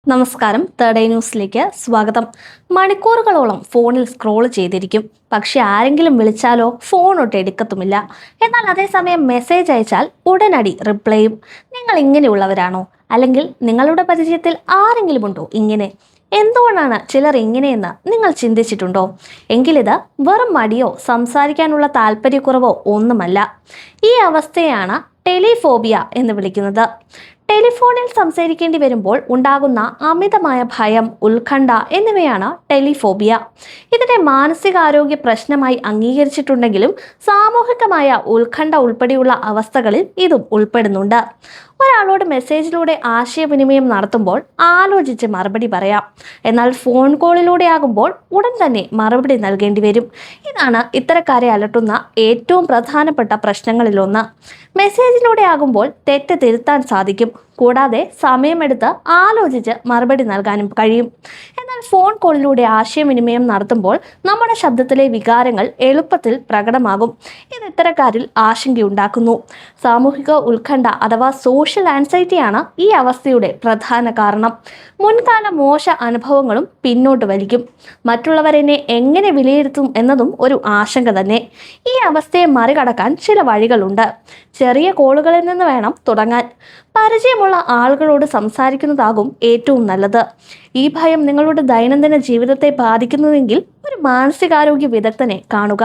നമസ്കാരം. Third eye ന്യൂസിലേക്ക് സ്വാഗതം. മണിക്കൂറുകളോളം ഫോണിൽ സ്ക്രോൾ ചെയ്തിരിക്കും, പക്ഷെ ആരെങ്കിലും വിളിച്ചാലോ ഫോണൊട്ട് എടുക്കത്തുമില്ല. എന്നാൽ അതേസമയം മെസ്സേജ് അയച്ചാൽ ഉടനടി റിപ്ലൈയും. നിങ്ങൾ ഇങ്ങനെയുള്ളവരാണോ? അല്ലെങ്കിൽ നിങ്ങളുടെ പരിചയത്തിൽ ആരെങ്കിലും ഉണ്ടോ ഇങ്ങനെ? എന്തുകൊണ്ടാണ് ചിലർ ഇങ്ങനെയെന്ന് നിങ്ങൾ ചിന്തിച്ചിട്ടുണ്ടോ? എങ്കിലിത് വെറും മടിയോ സംസാരിക്കാനുള്ള താല്പര്യക്കുറവോ ഒന്നുമല്ല. ഈ അവസ്ഥയാണ് ടെലിഫോബിയ എന്ന് വിളിക്കുന്നത്. ടെലിഫോണിൽ സംസാരിക്കേണ്ടി വരുമ്പോൾ ഉണ്ടാകുന്ന അമിതമായ ഭയം, ഉത്കണ്ഠ എന്നിവയാണ് ടെലിഫോബിയ. ഇതിനെ മാനസികാരോഗ്യ പ്രശ്നമായി അംഗീകരിച്ചിട്ടുണ്ടെങ്കിലും സാമൂഹികമായ ഉത്കണ്ഠ ഉൾപ്പെടെയുള്ള അവസ്ഥകളിൽ ഇതും ഉൾപ്പെടുന്നുണ്ട്. ഒരാളോട് മെസ്സേജിലൂടെ ആശയവിനിമയം നടത്തുമ്പോൾ ആലോചിച്ച് മറുപടി പറയാം. എന്നാൽ ഫോൺ കോളിലൂടെ ആകുമ്പോൾ ഉടൻ തന്നെ മറുപടി നൽകേണ്ടി വരും. ഇതാണ് ഇത്തരക്കാരെ അലട്ടുന്ന ഏറ്റവും പ്രധാനപ്പെട്ട പ്രശ്നങ്ങളിലൊന്ന്. മെസ്സേജിലൂടെ ആകുമ്പോൾ തെറ്റ് തിരുത്താൻ സാധിക്കും, കൂടാതെ സമയമെടുത്ത് ആലോചിച്ച് മറുപടി നൽകാനും കഴിയും. എന്നാൽ ഫോൺ കോളിലൂടെ ആശയവിനിമയം നടത്തുമ്പോൾ നമ്മുടെ ശബ്ദത്തിലെ വികാരങ്ങൾ എളുപ്പത്തിൽ പ്രകടമാകും. ഇത് ഇത്തരക്കാരിൽ ആശങ്കയുണ്ടാക്കുന്നു. സാമൂഹിക ഉത്കണ്ഠ അഥവാ സോഷ്യൽ ആൻസൈറ്റിയാണ് ഈ അവസ്ഥയുടെ പ്രധാന കാരണം. മുൻകാല മോശ അനുഭവങ്ങളും പിന്നോട്ട് വലിക്കും. മറ്റുള്ളവരെന്നെ എങ്ങനെ വിലയിരുത്തും എന്നതും ഒരു ആശങ്ക തന്നെ. ഈ അവസ്ഥയെ മറികടക്കാൻ ചില വഴികളുണ്ട്. ചെറിയ കോളുകളിൽ നിന്ന് വേണം തുടങ്ങാൻ. പരിചയമുള്ള ആളുകളോട് സംസാരിക്കുന്നതാകും ഏറ്റവും നല്ലത്. ഈ ഭയം നിങ്ങളുടെ ദൈനംദിന ജീവിതത്തെ ബാധിക്കുന്നുവെങ്കിൽ ഒരു മാനസികാരോഗ്യ വിദഗ്ധനെ കാണുക.